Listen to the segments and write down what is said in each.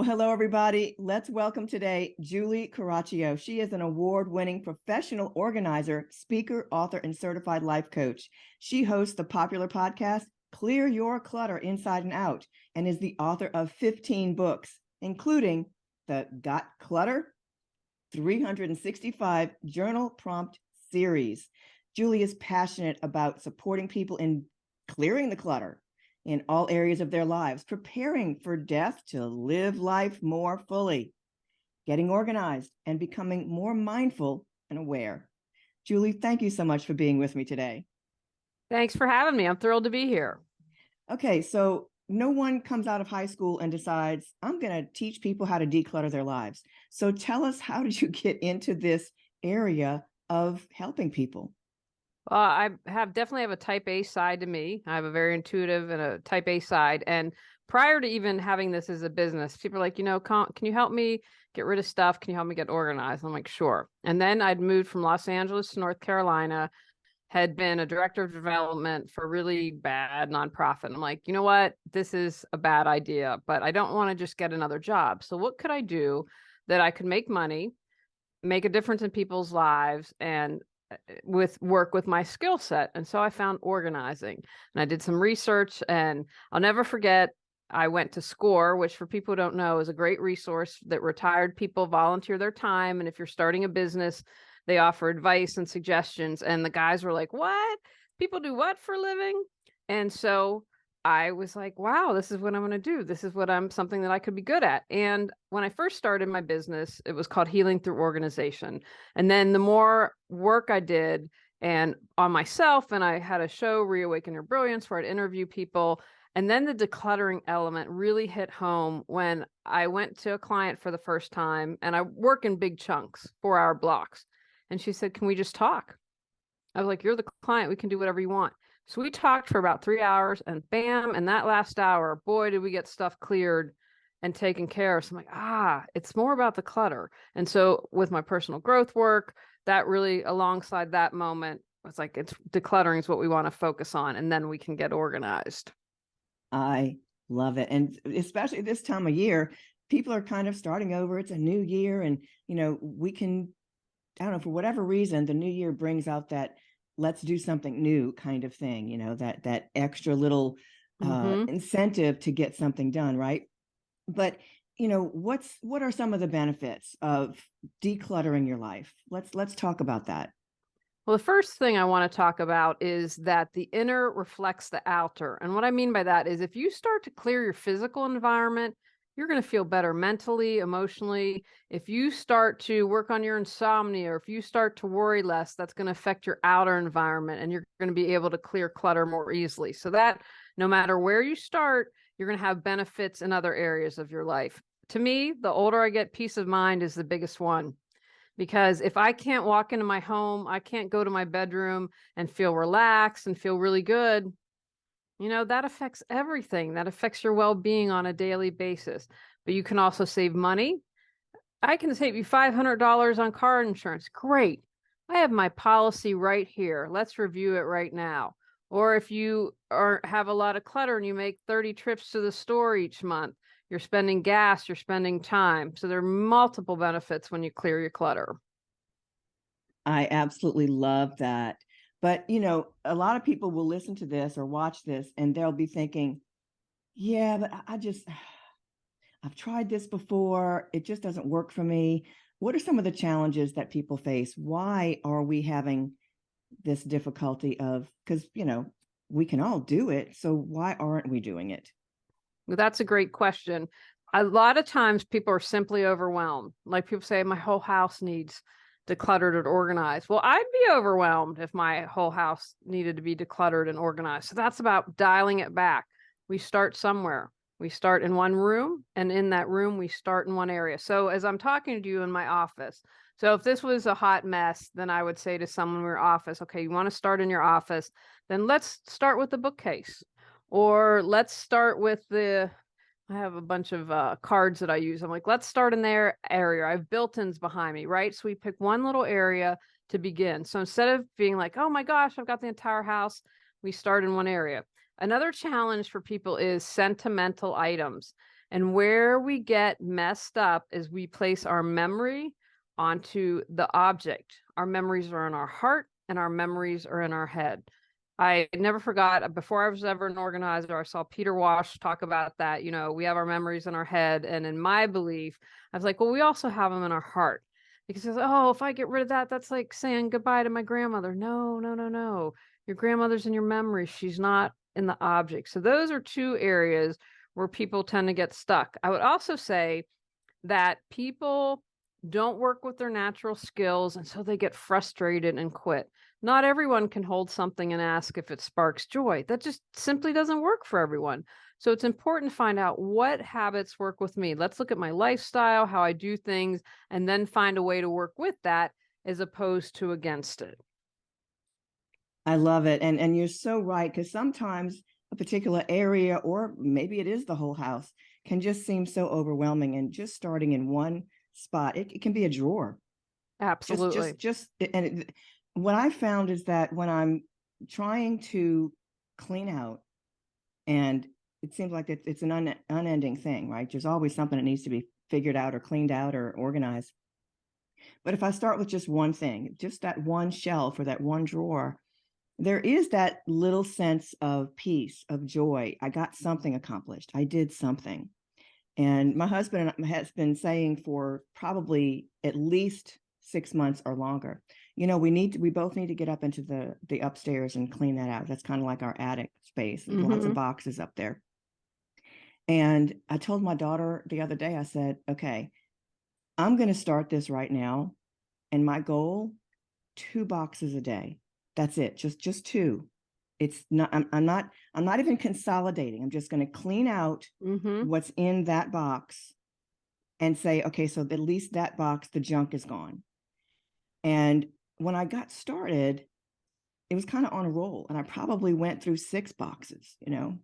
Well, hello, everybody. Let's welcome today Julie Coraccio. She is an award-winning professional organizer, speaker, author, and certified life coach. She hosts the popular podcast, Clear Your Clutter Inside and Out, and is the author of 15 books, including the Got Clutter 365 Journal Prompt Series. Julie is passionate about supporting people in clearing the clutter in all areas of their lives, preparing for death to live life more fully, getting organized, and becoming more mindful and aware. Julie, thank you so much for being with me today. Thanks for having me. I'm thrilled to be here. Okay, so no one comes out of high school and decides, I'm going to teach people how to declutter their lives. So tell us, how did you get into this area of helping people? I definitely have a type A side to me. I have a very intuitive and a type A side. And prior to even having this as a business, people are like, can you help me get rid of stuff? Can you help me get organized? I'm like, sure. And then I'd moved from Los Angeles to North Carolina, had been a director of development for a really bad nonprofit. I'm like, you know what? This is a bad idea, but I don't want to just get another job. So what could I do that I could make money, make a difference in people's lives, and work with my skill set? And so I found organizing, and I did some research, and I'll never forget, I went to SCORE, which for people who don't know is a great resource that retired people volunteer their time. And if you're starting a business, they offer advice and suggestions. And the guys were like, what? People do what for a living? And so I was like, wow, this is what I'm going to do. This is something that I could be good at. And when I first started my business, it was called Healing Through Organization. And then the more work I did and on myself, and I had a show, Reawaken Your Brilliance, where I'd interview people. And then the decluttering element really hit home when I went to a client for the first time, and I work in big chunks, 4-hour blocks. And she said, can we just talk? I was like, you're the client. We can do whatever you want. So we talked for about 3 hours, and bam, in that last hour, boy, did we get stuff cleared and taken care of. So I'm like, it's more about the clutter. And so with my personal growth work, that really, alongside that moment, was like, it's decluttering is what we want to focus on, and then we can get organized. I love it. And especially this time of year, people are kind of starting over. It's a new year, and, we can, I don't know, for whatever reason, the new year brings out that let's do something new kind of thing, that extra little incentive to get something done, right? But, what are some of the benefits of decluttering your life? Let's talk about that. Well, the first thing I want to talk about is that the inner reflects the outer. And what I mean by that is if you start to clear your physical environment, you're going to feel better mentally, emotionally. If you start to work on your insomnia, or if you start to worry less, that's going to affect your outer environment, and you're going to be able to clear clutter more easily. So that no matter where you start, you're going to have benefits in other areas of your life. To me, the older I get, peace of mind is the biggest one. Because if I can't walk into my home, I can't go to my bedroom and feel relaxed and feel really good, that affects everything. That affects your well-being on a daily basis. But you can also save money. I can save you $500 on car insurance. Great. I have my policy right here. Let's review it right now. Or if you have a lot of clutter and you make 30 trips to the store each month, you're spending gas, you're spending time. So there are multiple benefits when you clear your clutter. I absolutely love that. But, a lot of people will listen to this or watch this, and they'll be thinking, yeah, but I've tried this before. It just doesn't work for me. What are some of the challenges that people face? Why are we having this difficulty because, we can all do it. So why aren't we doing it? Well, that's a great question. A lot of times people are simply overwhelmed. Like people say, my whole house needs decluttered and organized. Well, I'd be overwhelmed if my whole house needed to be decluttered and organized. So that's about dialing it back. We start somewhere. We start in one room, and in that room, we start in one area. So as I'm talking to you in my office, so if this was a hot mess, then I would say to someone in your office, okay, you want to start in your office, then let's start with the bookcase. Or let's start with I have a bunch of cards that I use. I'm like, let's start in their area. I have built-ins behind me, right? So we pick one little area to begin. So instead of being like, oh my gosh, I've got the entire house, we start in one area. Another challenge for people is sentimental items. And where we get messed up is we place our memory onto the object. Our memories are in our heart and our memories are in our head. I never forgot, before I was ever an organizer, I saw Peter Walsh talk about that. You know, we have our memories in our head. And in my belief, I was like, well, we also have them in our heart. Because he says, oh, if I get rid of that, that's like saying goodbye to my grandmother. No, no, no, no. Your grandmother's in your memory. She's not in the object. So those are two areas where people tend to get stuck. I would also say that people don't work with their natural skills, and so they get frustrated and quit. Not everyone can hold something and ask if it sparks joy. That just simply doesn't work for everyone. So it's important to find out what habits work with me. Let's look at my lifestyle, how I do things, and then find a way to work with that as opposed to against it. I love it. And you're so right, because sometimes a particular area, or maybe it is the whole house, can just seem so overwhelming. And just starting in one spot, it can be a drawer. Absolutely. What I found is that when I'm trying to clean out, and it seems like it's an unending thing, right? There's always something that needs to be figured out or cleaned out or organized. But if I start with just one thing, just that one shelf or that one drawer, there is that little sense of peace, of joy. I got something accomplished. I did something. And my husband has been saying for probably at least 6 months or longer, you know, we both need to get up into the upstairs and clean that out. That's kind of like our attic space. Lots of boxes up there. And I told my daughter the other day, I said, okay, I'm going to start this right now. And my goal, 2 boxes a day. That's it. Just 2. It's not, I'm not even consolidating. I'm just going to clean out what's in that box and say, okay, so at least that box, the junk is gone. And when I got started, it was kind of on a roll, and I probably went through 6 boxes, you know,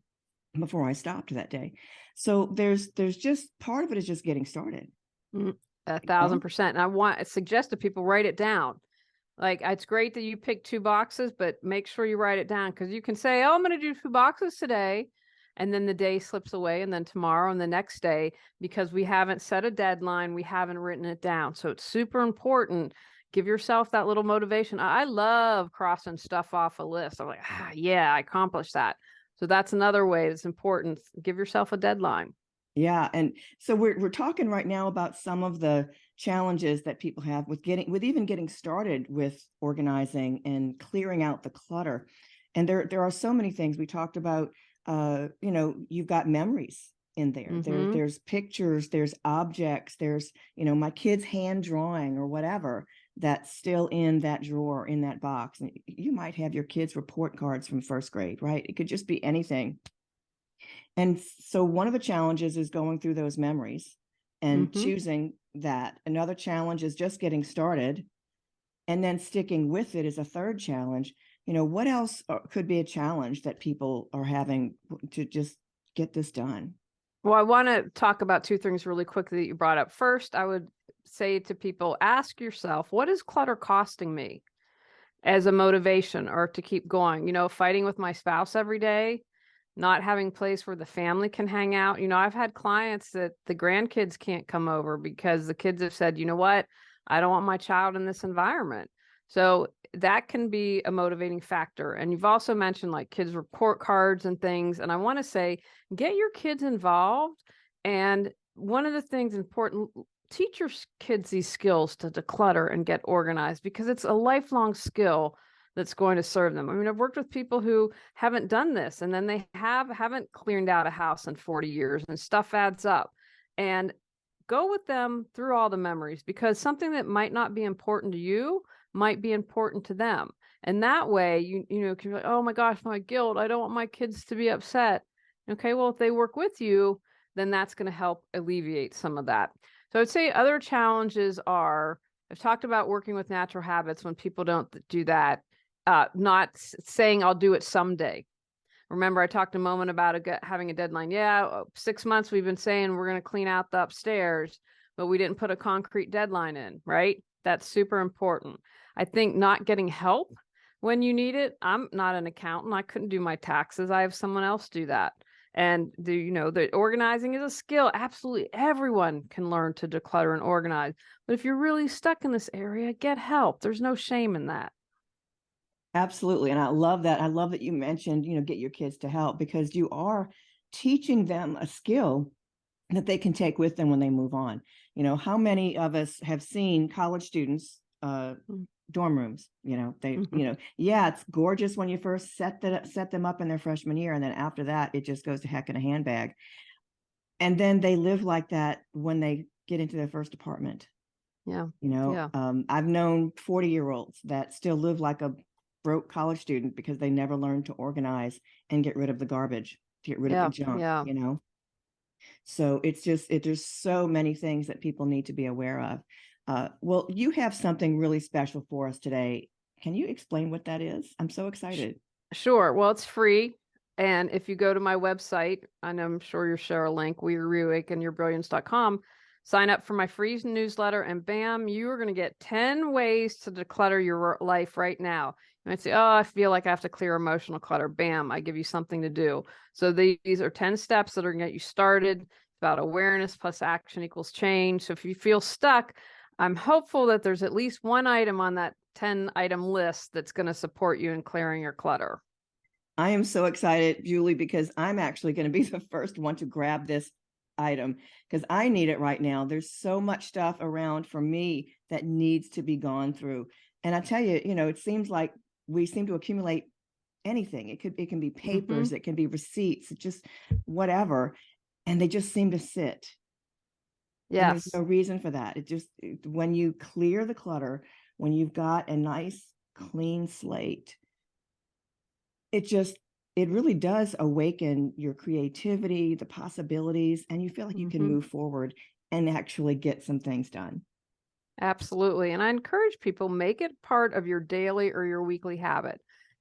before I stopped that day. So there's just part of it is just getting started. 1,000%. And I suggest to people, write it down. Like, it's great that you pick 2 boxes, but make sure you write it down, because you can say, oh, I'm going to do 2 boxes today. And then the day slips away, and then tomorrow and the next day, because we haven't set a deadline, we haven't written it down. So it's super important. Give yourself that little motivation. I love crossing stuff off a list. I'm like, yeah, I accomplished that. So that's another way that's important. Give yourself a deadline. Yeah. And so we're talking right now about some of the challenges that people have with even getting started with organizing and clearing out the clutter. And there are so many things we talked about. You know, you've got memories in there. There's pictures, there's objects, there's, you know, my kid's hand drawing or whatever that's still in that drawer, in that box. And you might have your kids' report cards from 1st grade, right? It could just be anything. And so one of the challenges is going through those memories and choosing that. Another challenge is just getting started, and then sticking with it is a third challenge. You know, what else could be a challenge that people are having to just get this done? Well, I want to talk about 2 things really quickly that you brought up. First, I would say to people, ask yourself, what is clutter costing me as a motivation or to keep going? You know, fighting with my spouse every day, not having a place where the family can hang out. You know, I've had clients that the grandkids can't come over because the kids have said, you know what, I don't want my child in this environment. So that can be a motivating factor. And you've also mentioned like kids' report cards and things. And I want to say, get your kids involved. And one of the things important, teach your kids these skills to declutter and get organized, because it's a lifelong skill that's going to serve them. I mean, I've worked with people who haven't done this, and then they haven't cleaned out a house in 40 years, and stuff adds up. And go with them through all the memories, because something that might not be important to you might be important to them. And that way, you know, can be like, oh my gosh, my guilt, I don't want my kids to be upset. Okay, well, if they work with you, then that's going to help alleviate some of that. So I'd say other challenges are, I've talked about working with natural habits when people don't do that. Not saying I'll do it someday. Remember, I talked a moment about having a deadline. Yeah, 6 months we've been saying we're going to clean out the upstairs, but we didn't put a concrete deadline in, right? That's super important. I think not getting help when you need it. I'm not an accountant. I couldn't do my taxes. I have someone else do that. And the organizing is a skill. Absolutely everyone can learn to declutter and organize. But if you're really stuck in this area, get help. There's no shame in that. Absolutely. And I love that. I love that you mentioned, get your kids to help, because you are teaching them a skill that they can take with them when they move on. How many of us have seen college students, dorm rooms, yeah, it's gorgeous when you first set them up in their freshman year. And then after that, it just goes to heck in a handbag. And then they live like that when they get into their first apartment. Yeah. I've known 40-year-olds that still live like a broke college student because they never learned to organize and get rid of the garbage, to get rid of the junk. So there's so many things that people need to be aware of. Well, you have something really special for us today. Can you explain what that is? I'm so excited. Sure. Well, it's free. And if you go to my website, and I'm sure you'll share a link, weawakenyourbrilliance.com, sign up for my free newsletter, and bam, you are going to get 10 ways to declutter your life right now. You might say, oh, I feel like I have to clear emotional clutter. Bam, I give you something to do. So these are 10 steps that are going to get you started. It's about awareness plus action equals change. So if you feel stuck, I'm hopeful that there's at least one item on that 10-item list that's going to support you in clearing your clutter. I am so excited, Julie, because I'm actually going to be the first one to grab this item because I need it right now. There's so much stuff around for me that needs to be gone through. And I tell you, it seems like we seem to accumulate anything. It can be papers, it can be receipts, just whatever. And they just seem to sit. Yes. And there's no reason for that. When you clear the clutter, when you've got a nice clean slate, it really does awaken your creativity, the possibilities, and you feel like you can move forward and actually get some things done. Absolutely. And I encourage people, make it part of your daily or your weekly habit.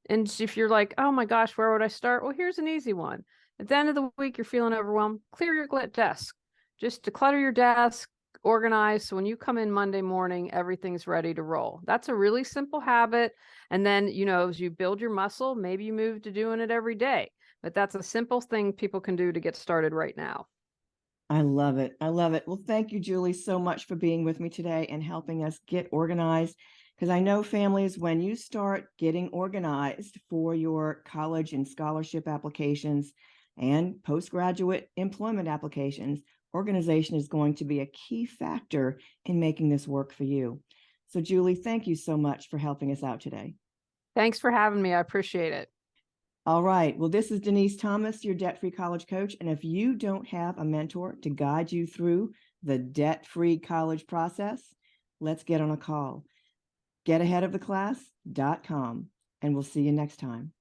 And if you're like, oh my gosh, where would I start? Well, here's an easy one. At the end of the week, you're feeling overwhelmed, clear your desk. Just declutter your desk, organize. So when you come in Monday morning, everything's ready to roll. That's a really simple habit. And then, as you build your muscle, maybe you move to doing it every day. But that's a simple thing people can do to get started right now. I love it. I love it. Well, thank you, Julie, so much for being with me today and helping us get organized. Because I know families, when you start getting organized for your college and scholarship applications and postgraduate employment applications, organization is going to be a key factor in making this work for you. So, Julie, thank you so much for helping us out today. Thanks for having me. I appreciate it. All right. Well, this is Denise Thomas, your debt-free college coach. And if you don't have a mentor to guide you through the debt-free college process, let's get on a call. Getaheadoftheclass.com, and we'll see you next time.